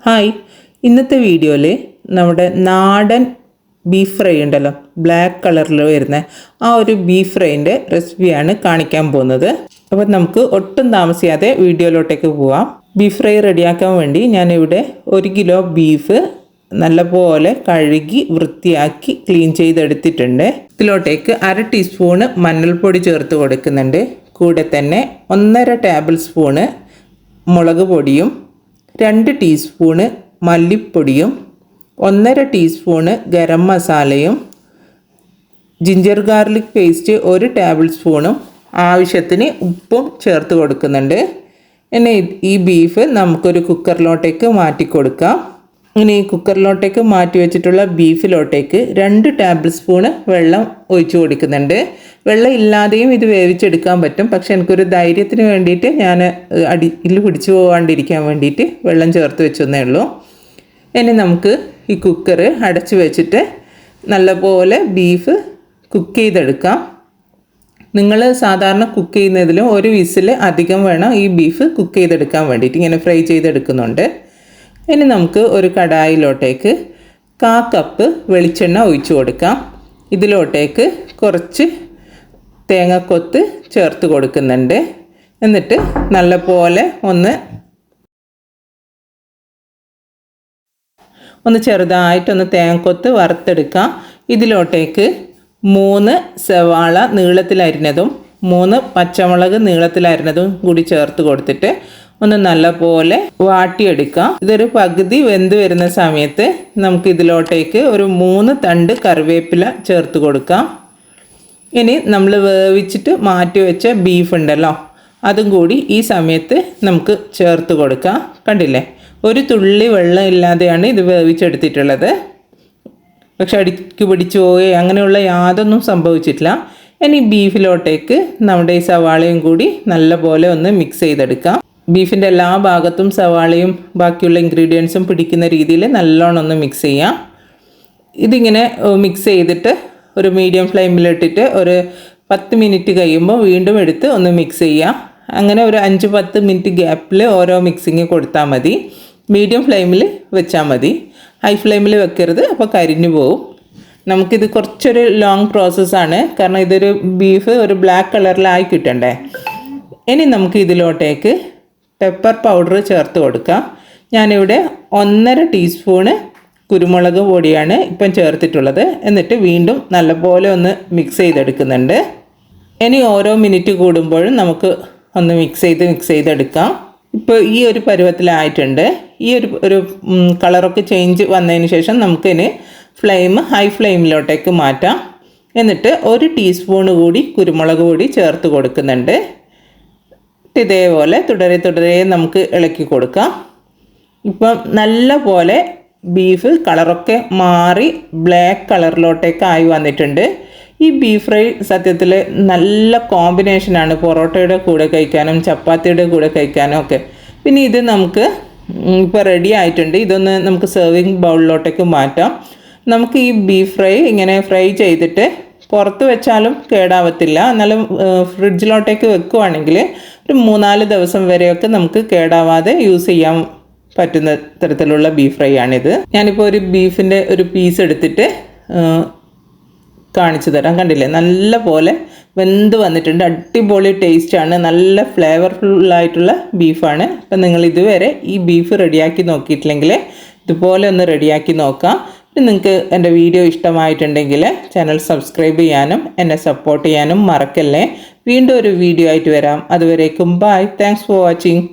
Hi, ഇന്നത്തെ വീഡിയോയിൽ നമ്മുടെ നാടൻ ബീഫ് ഫ്രൈ ഉണ്ടല്ലോ, ബ്ലാക്ക് കളറിൽ വരുന്ന ആ ഒരു ബീഫ് ഫ്രൈൻ്റെ റെസിപ്പിയാണ് കാണിക്കാൻ പോകുന്നത്. അപ്പോൾ നമുക്ക് ഒട്ടും താമസിയാതെ വീഡിയോയിലോട്ടേക്ക് പോവാം. ബീഫ് ഫ്രൈ റെഡിയാക്കാൻ വേണ്ടി ഞാനിവിടെ 1 കിലോ ബീഫ് നല്ലപോലെ കഴുകി വൃത്തിയാക്കി ക്ലീൻ ചെയ്തെടുത്തിട്ടുണ്ട്. ഇതിലോട്ടേക്ക് 1/2 ടീസ്പൂണ് മഞ്ഞൾപ്പൊടി ചേർത്ത് കൊടുക്കുന്നുണ്ട്. കൂടെ തന്നെ 1.5 ടേബിൾ സ്പൂണ് മുളക് പൊടിയും 2 ടീസ്പൂണ് മല്ലിപ്പൊടിയും 1.5 ടീസ്പൂണ് ഗരം മസാലയും ജിഞ്ചർ ഗാർലിക് പേസ്റ്റ് 1 ടേബിൾ സ്പൂണും ആവശ്യത്തിന് ഉപ്പും ചേർത്ത് കൊടുക്കുന്നുണ്ട്. ഇനി ഈ ബീഫ് നമുക്കൊരു കുക്കറിലോട്ടേക്ക് മാറ്റി കൊടുക്കാം. ഇനി ഈ കുക്കറിലോട്ടേക്ക് മാറ്റി വെച്ചിട്ടുള്ള ബീഫിലോട്ടേക്ക് 2 ടേബിൾ സ്പൂണ് വെള്ളം ഒഴിച്ചു കൊടുക്കുന്നുണ്ട്. വെള്ളം ഇല്ലാതെയും ഇത് വേവിച്ചെടുക്കാൻ പറ്റും, പക്ഷെ എനിക്കൊരു ധൈര്യത്തിന് വേണ്ടിയിട്ട് ഞാൻ അടിയിൽ പിടിച്ചു പോകാണ്ടിരിക്കാൻ വേണ്ടിയിട്ട് വെള്ളം ചേർത്ത് വെച്ചെന്നേ ഉള്ളൂ. ഇനി നമുക്ക് ഈ കുക്കർ അടച്ചു വെച്ചിട്ട് നല്ലപോലെ ബീഫ് കുക്ക് ചെയ്തെടുക്കാം. നിങ്ങൾ സാധാരണ കുക്ക് ചെയ്യുന്നതിലും 1 വിസിൽ അധികം വേണം ഈ ബീഫ് കുക്ക് ചെയ്തെടുക്കാൻ വേണ്ടിയിട്ട്. ഇങ്ങനെ ഫ്രൈ ചെയ്തെടുക്കുന്നുണ്ട്. ഇനി നമുക്ക് ഒരു കടായിലോട്ടേക്ക് 1/4 കപ്പ് വെളിച്ചെണ്ണ ഒഴിച്ചു കൊടുക്കാം. ഇതിലോട്ടേക്ക് കുറച്ച് തേങ്ങക്കൊത്ത് ചേർത്ത് കൊടുക്കുന്നുണ്ട്. എന്നിട്ട് നല്ലപോലെ ഒന്ന് ചെറുതായിട്ടൊന്ന് തേങ്ങക്കൊത്ത് വറുത്തെടുക്കാം. ഇതിലോട്ടേക്ക് 3 സവാള നീളത്തിലരിഞ്ഞതും 3 പച്ചമുളക് നീളത്തിലരിഞ്ഞതും കൂടി ചേർത്ത് കൊടുത്തിട്ട് ഒന്ന് നല്ലപോലെ വാട്ടിയെടുക്കാം. ഇതൊരു പകുതി വെന്ത് വരുന്ന സമയത്ത് നമുക്ക് ഇതിലോട്ടേക്ക് ഒരു 3 തണ്ട് കറിവേപ്പില ചേർത്ത് കൊടുക്കാം. ഇനി നമ്മൾ വേവിച്ചിട്ട് മാറ്റി വെച്ച ബീഫ് ഉണ്ടല്ലോ, അതും കൂടി ഈ സമയത്ത് നമുക്ക് ചേർത്ത് കൊടുക്കാം. കണ്ടില്ലേ, ഒരു തുള്ളി വെള്ളം ഇല്ലാതെയാണ് ഇത് വേവിച്ചെടുത്തിട്ടുള്ളത്. പക്ഷെ അടിക്ക് പിടിച്ചു പോവുകയോ അങ്ങനെയുള്ള യാതൊന്നും സംഭവിച്ചിട്ടില്ല. ഇനി ബീഫിലോട്ടേക്ക് നമ്മുടെ ഈ സവാളയും കൂടി നല്ലപോലെ ഒന്ന് മിക്സ് ചെയ്തെടുക്കാം. ബീഫിൻ്റെ എല്ലാ ഭാഗത്തും സവാളയും ബാക്കിയുള്ള ഇൻഗ്രീഡിയൻസും പിടിക്കുന്ന രീതിയിൽ നല്ലോണം ഒന്ന് മിക്സ് ചെയ്യാം. ഇതിങ്ങനെ മിക്സ് ചെയ്തിട്ട് ഒരു മീഡിയം ഫ്ലെയിമിലിട്ടിട്ട് ഒരു 10 മിനിറ്റ് കഴിയുമ്പോൾ വീണ്ടും എടുത്ത് ഒന്ന് മിക്സ് ചെയ്യാം. അങ്ങനെ ഒരു 5-10 മിനിറ്റ് ഗ്യാപ്പിൽ ഓരോ മിക്സിങ് കൊടുത്താൽ മതി. മീഡിയം ഫ്ലെയിമിൽ വെച്ചാൽ മതി, ഹൈ ഫ്ലെയിമിൽ വെക്കരുത്, അപ്പോൾ കരിഞ്ഞു പോവും. നമുക്കിത് കുറച്ചൊരു ലോങ് പ്രോസസ്സാണ്, കാരണം ഇതൊരു ബീഫ് ഒരു ബ്ലാക്ക് കളറിലായി കിട്ടണ്ടേ. ഇനി നമുക്ക് ഇതിലോട്ടേക്ക് പെപ്പർ പൗഡർ ചേർത്ത് കൊടുക്കാം. ഞാനിവിടെ 1.5 ടീസ്പൂണ് കുരുമുളക് പൊടിയാണ് ഇപ്പം ചേർത്തിട്ടുള്ളത്. എന്നിട്ട് വീണ്ടും നല്ലപോലെ ഒന്ന് മിക്സ് ചെയ്തെടുക്കുന്നുണ്ട്. ഇനി ഓരോ മിനിറ്റ് കൂടുമ്പോഴും നമുക്ക് ഒന്ന് മിക്സ് ചെയ്തെടുക്കാം. ഇപ്പോൾ ഈ ഒരു പരുവത്തിലായിട്ടുണ്ട്. ഈ ഒരു കളറൊക്കെ ചേഞ്ച് വന്നതിന് ശേഷം നമുക്കിനി ഹൈ ഫ്ലെയിമിലോട്ടേക്ക് മാറ്റാം. എന്നിട്ട് 1 ടീസ്പൂണ് കൂടി കുരുമുളക് പൊടി ചേർത്ത് കൊടുക്കുന്നുണ്ട്. ഇതേപോലെ തുടരെ നമുക്ക് ഇളക്കി കൊടുക്കാം. ഇപ്പം നല്ല പോലെ ബീഫ് കളറൊക്കെ മാറി ബ്ലാക്ക് കളറിലോട്ടേക്കായി വന്നിട്ടുണ്ട്. ഈ ബീഫ് ഫ്രൈ സത്യത്തിൽ നല്ല കോമ്പിനേഷനാണ് പൊറോട്ടയുടെ കൂടെ കഴിക്കാനും ചപ്പാത്തിയുടെ കൂടെ കഴിക്കാനും ഒക്കെ. പിന്നെ ഇത് നമുക്ക് ഇപ്പോൾ റെഡി ആയിട്ടുണ്ട്. ഇതൊന്ന് നമുക്ക് സെർവിങ് ബൗളിലോട്ടേക്ക് മാറ്റാം. നമുക്ക് ഈ ബീഫ് ഫ്രൈ ഇങ്ങനെ ഫ്രൈ ചെയ്തിട്ട് പുറത്ത് വെച്ചാലും കേടാവത്തില്ല. എന്നാലും ഫ്രിഡ്ജിലോട്ടേക്ക് വെക്കുവാണെങ്കിൽ ഒരു 3-4 ദിവസം വരെയൊക്കെ നമുക്ക് കേടാവാതെ യൂസ് ചെയ്യാൻ പറ്റുന്ന തരത്തിലുള്ള ബീഫ് ഫ്രൈ ആണിത്. ഞാനിപ്പോൾ ഒരു ബീഫിൻ്റെ ഒരു പീസ് എടുത്തിട്ട് കാണിച്ചു തരാം. കണ്ടില്ലേ, നല്ല പോലെ വെന്ത് വന്നിട്ടുണ്ട്. അടിപൊളി ടേസ്റ്റാണ്, നല്ല ഫ്ലേവർഫുള്ളായിട്ടുള്ള ബീഫാണ്. അപ്പം നിങ്ങൾ ഇതുവരെ ഈ ബീഫ് റെഡിയാക്കി നോക്കിയിട്ടില്ലെങ്കിൽ ഇതുപോലെ ഒന്ന് റെഡിയാക്കി നോക്കാം. നിങ്ങൾക്ക് എൻ്റെ വീഡിയോ ഇഷ്ടമായിട്ടുണ്ടെങ്കിൽ ചാനൽ സബ്സ്ക്രൈബ് ചെയ്യാനും എന്നെ സപ്പോർട്ട് ചെയ്യാനും മറക്കല്ലേ. വീണ്ടും ഒരു വീഡിയോ ആയിട്ട് വരാം. അതുവരേക്കും ബൈ. Thanks for watching.